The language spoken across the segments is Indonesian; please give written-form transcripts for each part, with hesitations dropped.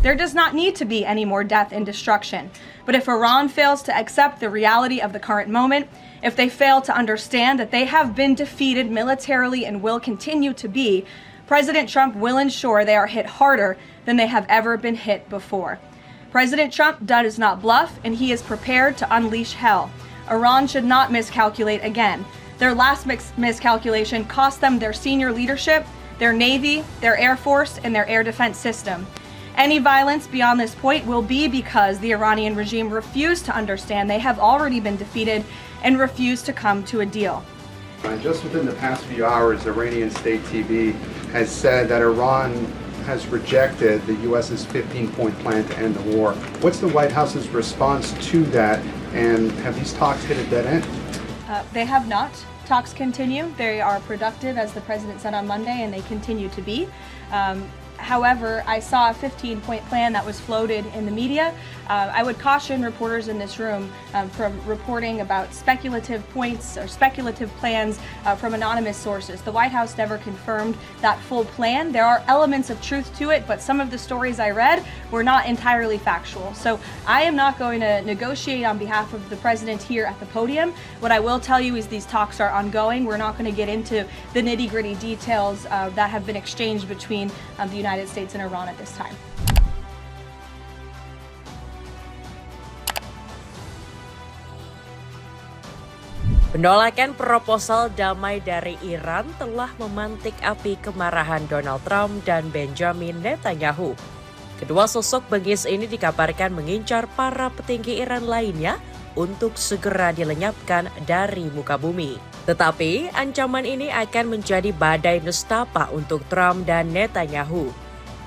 There does not need to be any more death and destruction. But if Iran fails to accept the reality of the current moment, if they fail to understand that they have been defeated militarily and will continue to be, President Trump will ensure they are hit harder than they have ever been hit before. President Trump does not bluff, and he is prepared to unleash hell. Iran should not miscalculate again. Their last miscalculation cost them their senior leadership, their Navy, their Air Force, and their air defense system. Any violence beyond this point will be because the Iranian regime refused to understand they have already been defeated and refused to come to a deal. Just within the past few hours, Iranian state TV has said that Iran has rejected the U.S.'s 15-point plan to end the war. What's the White House's response to that, and have these talks hit a dead end? They have not. Talks continue. They are productive, as the president said on Monday, and they continue to be. However, I saw a 15-point plan that was floated in the media. I would caution reporters in this room from reporting about speculative points or speculative plans from anonymous sources. The White House never confirmed that full plan. There are elements of truth to it, but some of the stories I read were not entirely factual. So I am not going to negotiate on behalf of the president here at the podium. What I will tell you is these talks are ongoing. We're not going to get into the nitty-gritty details that have been exchanged between the United States and Iran at this time. Penolakan proposal damai dari Iran telah memantik api kemarahan Donald Trump dan Benjamin Netanyahu. Kedua sosok bengis ini dikabarkan mengincar para petinggi Iran lainnya untuk segera dilenyapkan dari muka bumi. Tetapi ancaman ini akan menjadi badai nestapa untuk Trump dan Netanyahu.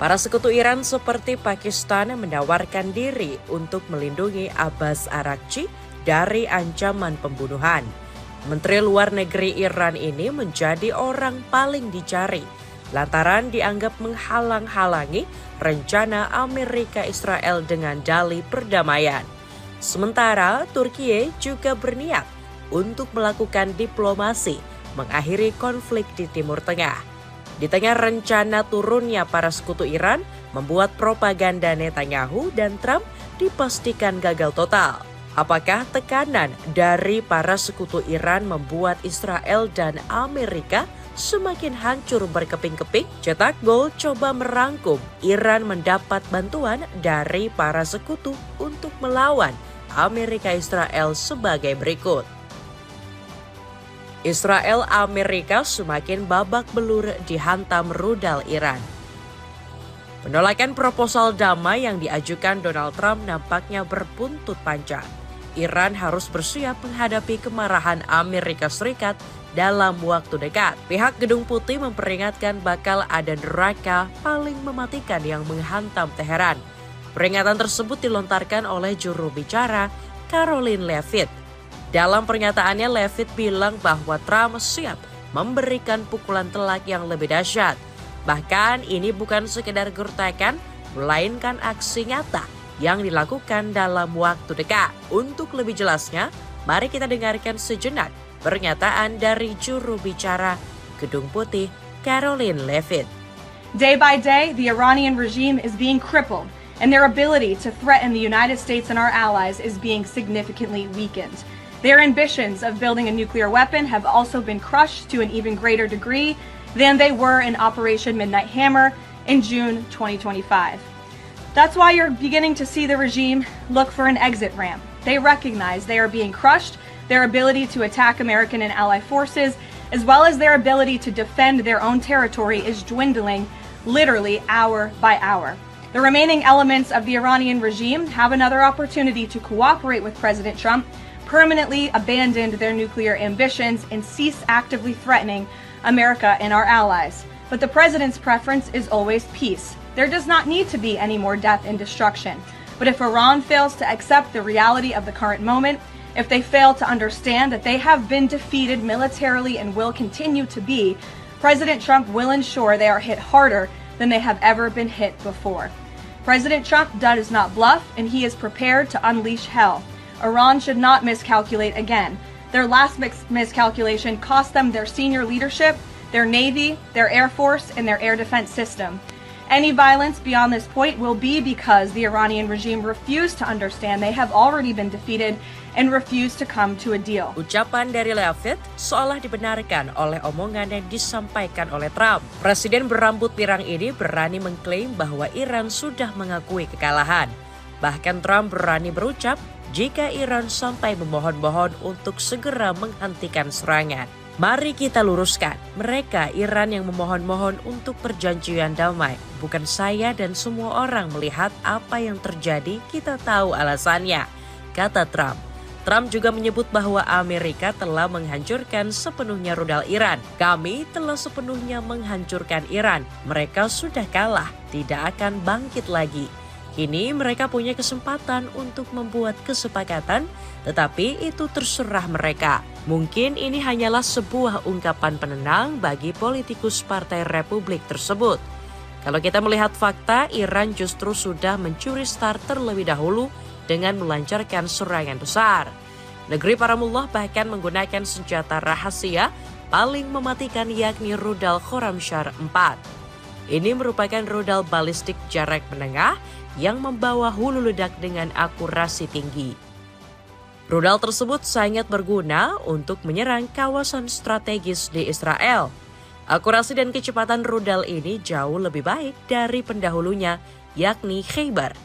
Para sekutu Iran seperti Pakistan menawarkan diri untuk melindungi Abbas Araghchi dari ancaman pembunuhan. Menteri Luar Negeri Iran ini menjadi orang paling dicari lantaran dianggap menghalang-halangi rencana Amerika Israel dengan dalih perdamaian. Sementara Turki juga berniat untuk melakukan diplomasi mengakhiri konflik di Timur Tengah. Di tengah rencana turunnya para sekutu Iran membuat propaganda Netanyahu dan Trump dipastikan gagal total. Apakah tekanan dari para sekutu Iran membuat Israel dan Amerika semakin hancur berkeping-keping? Cetak Gol coba merangkum Iran mendapat bantuan dari para sekutu untuk melawan Amerika Israel sebagai berikut. Israel Amerika semakin babak belur dihantam rudal Iran. Penolakan proposal damai yang diajukan Donald Trump nampaknya berbuntut panjang. Iran harus bersiap menghadapi kemarahan Amerika Serikat dalam waktu dekat. Pihak Gedung Putih memperingatkan bakal ada neraka paling mematikan yang menghantam Teheran. Peringatan tersebut dilontarkan oleh juru bicara Karoline Leavitt. Dalam pernyataannya, Leavitt bilang bahwa Trump siap memberikan pukulan telak yang lebih dahsyat. Bahkan ini bukan sekedar gertakan, melainkan aksi nyata yang dilakukan dalam waktu dekat. Untuk lebih jelasnya, mari kita dengarkan sejenak pernyataan dari juru bicara Gedung Putih, Karoline Leavitt. Day by day, the Iranian regime is being crippled, and their ability to threaten the United States and our allies is being significantly weakened. Their ambitions of building a nuclear weapon have also been crushed to an even greater degree than they were in Operation Midnight Hammer in June 2025. That's why you're beginning to see the regime look for an exit ramp. They recognize they are being crushed, their ability to attack American and ally forces, as well as their ability to defend their own territory is dwindling literally hour by hour. The remaining elements of the Iranian regime have another opportunity to cooperate with President Trump, permanently abandon their nuclear ambitions, and cease actively threatening America and our allies. But the president's preference is always peace. There does not need to be any more death and destruction. But if Iran fails to accept the reality of the current moment, if they fail to understand that they have been defeated militarily and will continue to be, President Trump will ensure they are hit harder than they have ever been hit before. President Trump does not bluff, and he is prepared to unleash hell. Iran should not miscalculate again. Their last miscalculation cost them their senior leadership, their Navy, their Air Force, and their air defense system. Any violence beyond this point will be because the Iranian regime refused to understand they have already been defeated and refused to come to a deal. Ucapan dari Leavitt seolah dibenarkan oleh omongan yang disampaikan oleh Trump. Presiden berambut pirang ini berani mengklaim bahwa Iran sudah mengakui kekalahan. Bahkan Trump berani berucap jika Iran sampai memohon-mohon untuk segera menghentikan serangan. Mari kita luruskan, mereka Iran yang memohon-mohon untuk perjanjian damai. Bukan saya dan semua orang melihat apa yang terjadi, kita tahu alasannya, kata Trump. Trump juga menyebut bahwa Amerika telah menghancurkan sepenuhnya rudal Iran. Kami telah sepenuhnya menghancurkan Iran. Mereka sudah kalah, tidak akan bangkit lagi. Kini mereka punya kesempatan untuk membuat kesepakatan, tetapi itu terserah mereka. Mungkin ini hanyalah sebuah ungkapan penenang bagi politikus Partai Republik tersebut. Kalau kita melihat fakta, Iran justru sudah mencuri start terlebih dahulu dengan melancarkan serangan besar. Negeri para mullah bahkan menggunakan senjata rahasia paling mematikan yakni rudal Khorramshahr 4. Ini merupakan rudal balistik jarak menengah yang membawa hulu ledak dengan akurasi tinggi. Rudal tersebut sangat berguna untuk menyerang kawasan strategis di Israel. Akurasi dan kecepatan rudal ini jauh lebih baik dari pendahulunya, yakni Khaybar.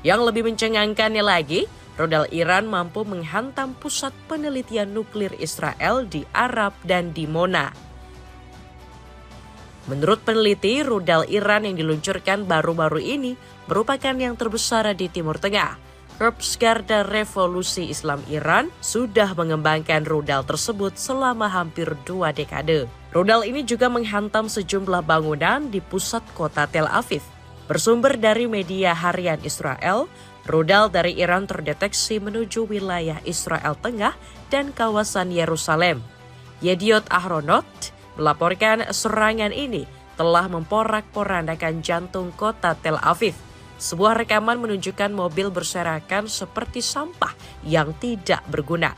Yang lebih mencengangkannya lagi, rudal Iran mampu menghantam pusat penelitian nuklir Israel di Arab dan di Mona. Menurut peneliti, rudal Iran yang diluncurkan baru-baru ini merupakan yang terbesar di Timur Tengah. Korps Garda Revolusi Islam Iran sudah mengembangkan rudal tersebut selama hampir 2 dekade. Rudal ini juga menghantam sejumlah bangunan di pusat kota Tel Aviv. Bersumber dari media harian Israel, rudal dari Iran terdeteksi menuju wilayah Israel Tengah dan kawasan Yerusalem. Yediot Ahronot melaporkan serangan ini telah memporak-porandakan jantung kota Tel Aviv. Sebuah rekaman menunjukkan mobil berserakan seperti sampah yang tidak berguna.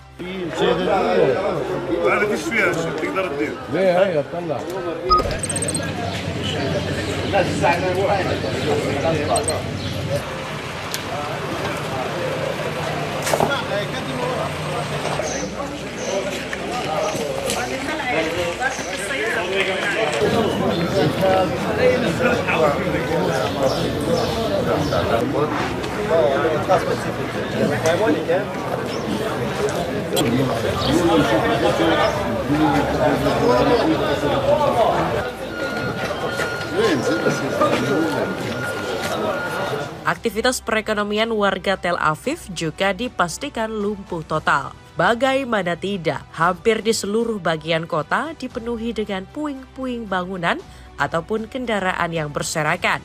Aktivitas perekonomian warga Tel Aviv juga dipastikan lumpuh total. Bagaimana tidak, hampir di seluruh bagian kota dipenuhi dengan puing-puing bangunan ataupun kendaraan yang berserakan.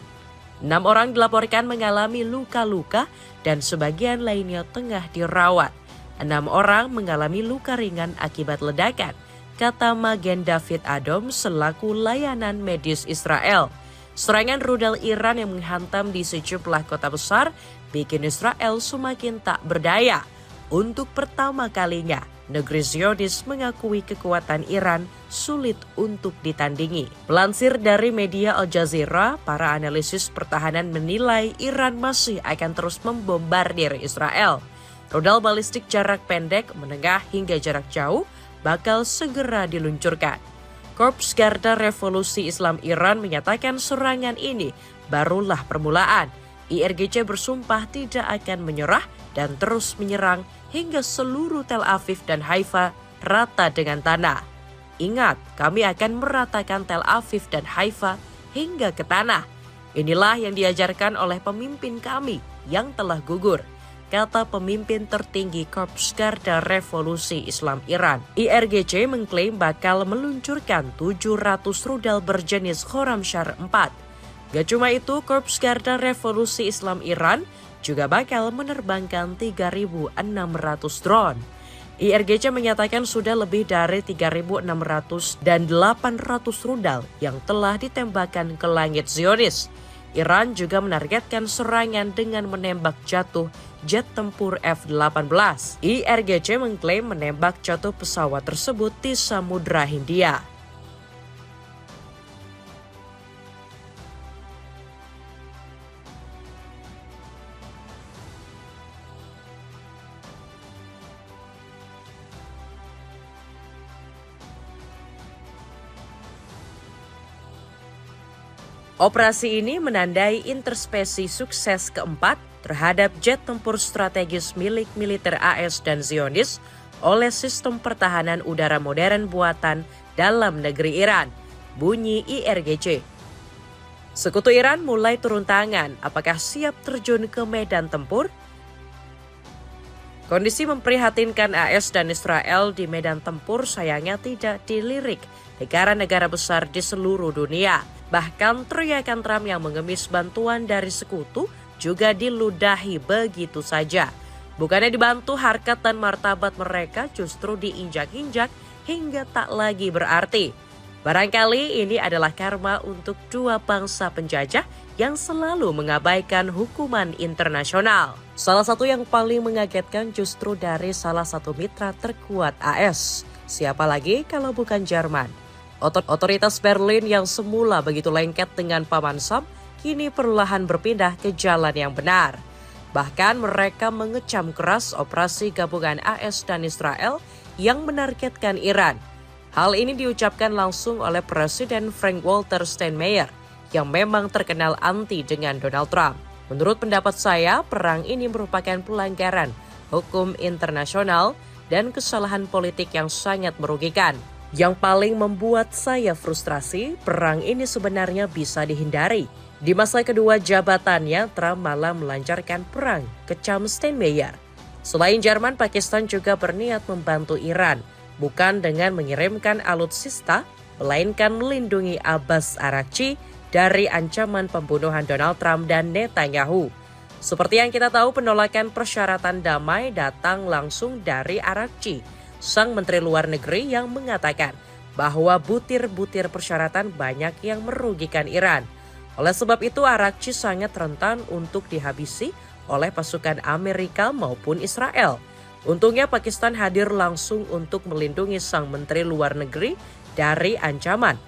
6 orang dilaporkan mengalami luka-luka dan sebagian lainnya tengah dirawat. 6 orang mengalami luka ringan akibat ledakan, kata Magen David Adom selaku layanan medis Israel. Serangan rudal Iran yang menghantam di sejumlah kota besar bikin Israel semakin tak berdaya. Untuk pertama kalinya, negeri Zionis mengakui kekuatan Iran sulit untuk ditandingi. Melansir dari media Al Jazeera, para analisis pertahanan menilai Iran masih akan terus membombardir Israel. Rudal balistik jarak pendek, menengah hingga jarak jauh bakal segera diluncurkan. Korps Garda Revolusi Islam Iran menyatakan serangan ini barulah permulaan. IRGC bersumpah tidak akan menyerah dan terus menyerang hingga seluruh Tel Aviv dan Haifa rata dengan tanah. Ingat, kami akan meratakan Tel Aviv dan Haifa hingga ke tanah. Inilah yang diajarkan oleh pemimpin kami yang telah gugur, kata pemimpin tertinggi Korps Garda Revolusi Islam Iran. IRGC mengklaim bakal meluncurkan 700 rudal berjenis Khorramshahr 4. Gak cuma itu, Korps Garda Revolusi Islam Iran juga bakal menerbangkan 3.600 drone. IRGC menyatakan sudah lebih dari 3.600 dan 800 rudal yang telah ditembakkan ke langit Zionis. Iran juga menargetkan serangan dengan menembak jatuh jet tempur F-18. IRGC mengklaim menembak jatuh pesawat tersebut di Samudra Hindia. Operasi ini menandai interspesi sukses keempat terhadap jet tempur strategis milik militer AS dan Zionis oleh sistem pertahanan udara modern buatan dalam negeri Iran, bunyi IRGC. Sekutu Iran mulai turun tangan, apakah siap terjun ke medan tempur? Kondisi memprihatinkan AS dan Israel di medan tempur sayangnya tidak dilirik negara-negara besar di seluruh dunia. Bahkan teriakan Trump yang mengemis bantuan dari sekutu juga diludahi begitu saja. Bukannya dibantu, harkat dan martabat mereka justru diinjak-injak hingga tak lagi berarti. Barangkali ini adalah karma untuk dua bangsa penjajah yang selalu mengabaikan hukuman internasional. Salah satu yang paling mengagetkan justru dari salah satu mitra terkuat AS. Siapa lagi kalau bukan Jerman? Otoritas Berlin yang semula begitu lengket dengan Paman Sam, kini perlahan berpindah ke jalan yang benar. Bahkan mereka mengecam keras operasi gabungan AS dan Israel yang menargetkan Iran. Hal ini diucapkan langsung oleh Presiden Frank-Walter Steinmeier yang memang terkenal anti dengan Donald Trump. Menurut pendapat saya, perang ini merupakan pelanggaran hukum internasional dan kesalahan politik yang sangat merugikan. Yang paling membuat saya frustrasi, perang ini sebenarnya bisa dihindari. Di masa kedua jabatannya, Trump malah melancarkan perang, kecam Steinmeier. Selain Jerman, Pakistan juga berniat membantu Iran, bukan dengan mengirimkan alutsista, melainkan melindungi Abbas Araghchi dari ancaman pembunuhan Donald Trump dan Netanyahu. Seperti yang kita tahu, penolakan persyaratan damai datang langsung dari Araghchi, sang Menteri Luar Negeri yang mengatakan bahwa butir-butir persyaratan banyak yang merugikan Iran. Oleh sebab itu, Araghchi sangat rentan untuk dihabisi oleh pasukan Amerika maupun Israel. Untungnya Pakistan hadir langsung untuk melindungi sang Menteri Luar Negeri dari ancaman.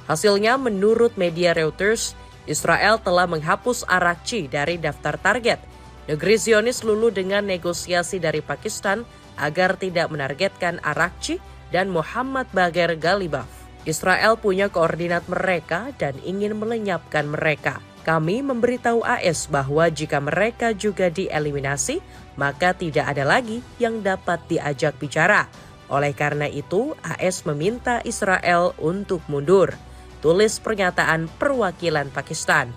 Hasilnya, menurut media Reuters, Israel telah menghapus Araghchi dari daftar target. Negeri Zionis luluh dengan negosiasi dari Pakistan agar tidak menargetkan Araghchi dan Muhammad Bagher Ghalibaf. Israel punya koordinat mereka dan ingin melenyapkan mereka. Kami memberitahu AS bahwa jika mereka juga dieliminasi, maka tidak ada lagi yang dapat diajak bicara. Oleh karena itu, AS meminta Israel untuk mundur, tulis pernyataan perwakilan Pakistan.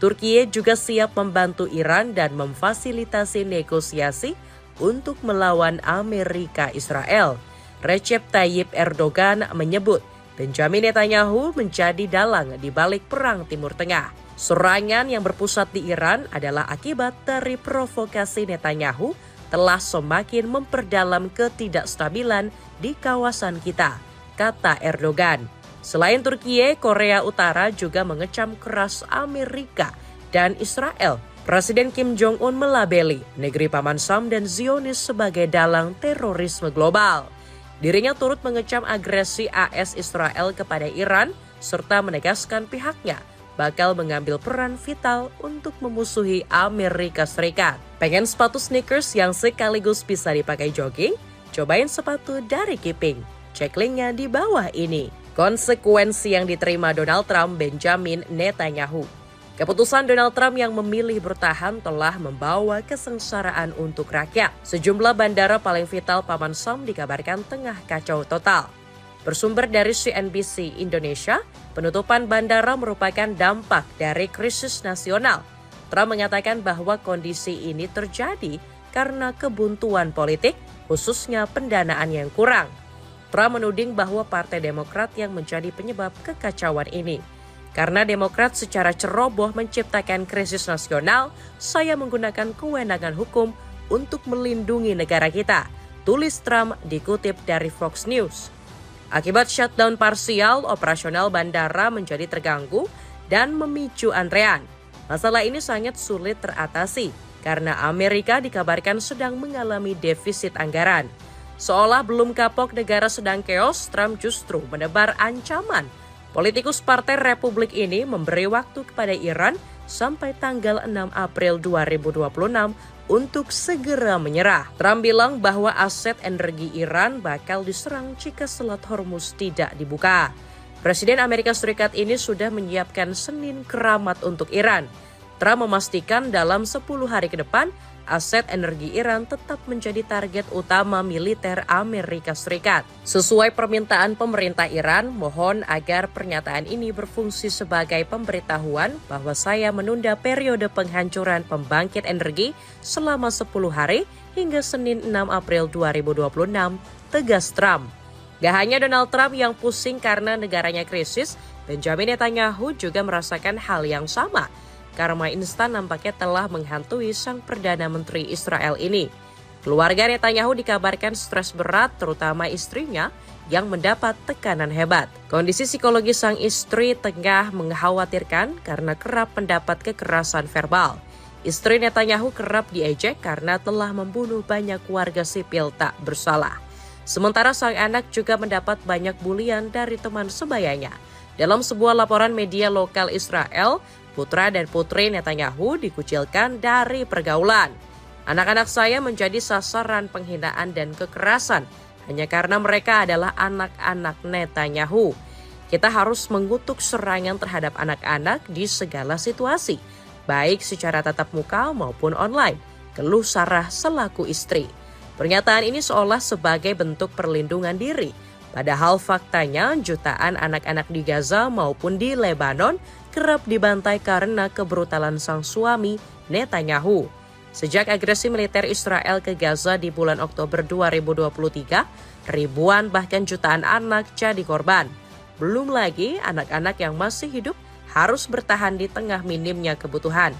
Turkiye juga siap membantu Iran dan memfasilitasi negosiasi untuk melawan Amerika Israel. Recep Tayyip Erdogan menyebut Benjamin Netanyahu menjadi dalang di balik perang Timur Tengah. Serangan yang berpusat di Iran adalah akibat dari provokasi Netanyahu telah semakin memperdalam ketidakstabilan di kawasan kita, kata Erdogan. Selain Turkiye, Korea Utara juga mengecam keras Amerika dan Israel. Presiden Kim Jong-un melabeli negeri Paman Sam dan Zionis sebagai dalang terorisme global. Dirinya turut mengecam agresi AS Israel kepada Iran serta menegaskan pihaknya bakal mengambil peran vital untuk memusuhi Amerika Serikat. Pengen sepatu sneakers yang sekaligus bisa dipakai jogging? Cobain sepatu dari Kiping. Cek linknya di bawah ini. Konsekuensi yang diterima Donald Trump, Benjamin Netanyahu. Keputusan Donald Trump yang memilih bertahan telah membawa kesengsaraan untuk rakyat. Sejumlah bandara paling vital Paman Sam dikabarkan tengah kacau total. Bersumber dari CNBC Indonesia, penutupan bandara merupakan dampak dari krisis nasional. Trump mengatakan bahwa kondisi ini terjadi karena kebuntuan politik, khususnya pendanaan yang kurang. Trump menuding bahwa Partai Demokrat yang menjadi penyebab kekacauan ini. Karena Demokrat secara ceroboh menciptakan krisis nasional, saya menggunakan kewenangan hukum untuk melindungi negara kita, tulis Trump dikutip dari Fox News. Akibat shutdown parsial, operasional bandara menjadi terganggu dan memicu antrean. Masalah ini sangat sulit teratasi karena Amerika dikabarkan sedang mengalami defisit anggaran. Seolah belum kapok negara sedang keos, Trump justru menebar ancaman. Politikus Partai Republik ini memberi waktu kepada Iran sampai tanggal 6 April 2026 untuk segera menyerah. Trump bilang bahwa aset energi Iran bakal diserang jika Selat Hormuz tidak dibuka. Presiden Amerika Serikat ini sudah menyiapkan Senin keramat untuk Iran. Trump memastikan dalam 10 hari ke depan, aset energi Iran tetap menjadi target utama militer Amerika Serikat. Sesuai permintaan pemerintah Iran, mohon agar pernyataan ini berfungsi sebagai pemberitahuan bahwa saya menunda periode penghancuran pembangkit energi selama 10 hari hingga Senin 6 April 2026, tegas Trump. Gak hanya Donald Trump yang pusing karena negaranya krisis, Benjamin Netanyahu juga merasakan hal yang sama. Karma instan nampaknya telah menghantui sang Perdana Menteri Israel ini. Keluarga Netanyahu dikabarkan stres berat, terutama istrinya yang mendapat tekanan hebat. Kondisi psikologis sang istri tengah mengkhawatirkan karena kerap mendapat kekerasan verbal. Istri Netanyahu kerap diejek karena telah membunuh banyak warga sipil tak bersalah. Sementara sang anak juga mendapat banyak bulian dari teman sebayanya. Dalam sebuah laporan media lokal Israel, putra dan putri Netanyahu dikucilkan dari pergaulan. Anak-anak saya menjadi sasaran penghinaan dan kekerasan hanya karena mereka adalah anak-anak Netanyahu. Kita harus mengutuk serangan terhadap anak-anak di segala situasi, baik secara tatap muka maupun online, keluh Sarah selaku istri. Pernyataan ini seolah sebagai bentuk perlindungan diri. Padahal faktanya jutaan anak-anak di Gaza maupun di Lebanon kerap dibantai karena kebrutalan sang suami Netanyahu. Sejak agresi militer Israel ke Gaza di bulan Oktober 2023, ribuan bahkan jutaan anak jadi korban. Belum lagi anak-anak yang masih hidup harus bertahan di tengah minimnya kebutuhan.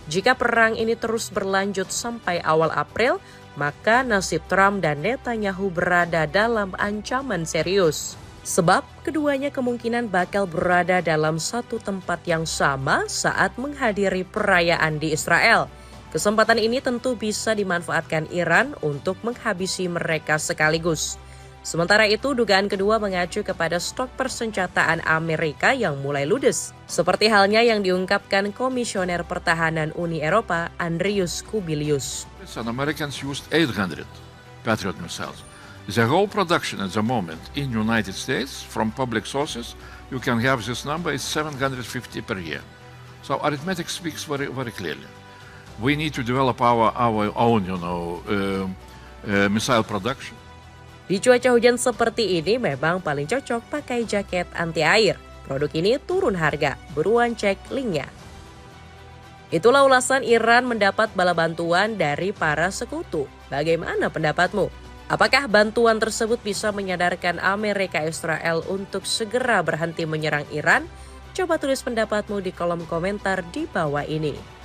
Jika perang ini terus berlanjut sampai awal April, maka nasib Trump dan Netanyahu berada dalam ancaman serius. Sebab keduanya kemungkinan bakal berada dalam satu tempat yang sama saat menghadiri perayaan di Israel. Kesempatan ini tentu bisa dimanfaatkan Iran untuk menghabisi mereka sekaligus. Sementara itu, dugaan kedua mengacu kepada stok persenjataan Amerika yang mulai ludes. Seperti halnya yang diungkapkan Komisioner Pertahanan Uni Eropa, Andrius Kubilius. And Americans used 800 Patriot missiles. The whole production at the moment in United States from public sources, you can have this number is 750 per year. So arithmetic speaks very, very clearly. We need to develop our own, missile production. Di cuaca hujan seperti ini memang paling cocok pakai jaket anti air. Produk ini turun harga, buruan cek linknya. Itulah ulasan Iran mendapat bala bantuan dari para sekutu. Bagaimana pendapatmu? Apakah bantuan tersebut bisa menyadarkan Amerika Israel untuk segera berhenti menyerang Iran? Coba tulis pendapatmu di kolom komentar di bawah ini.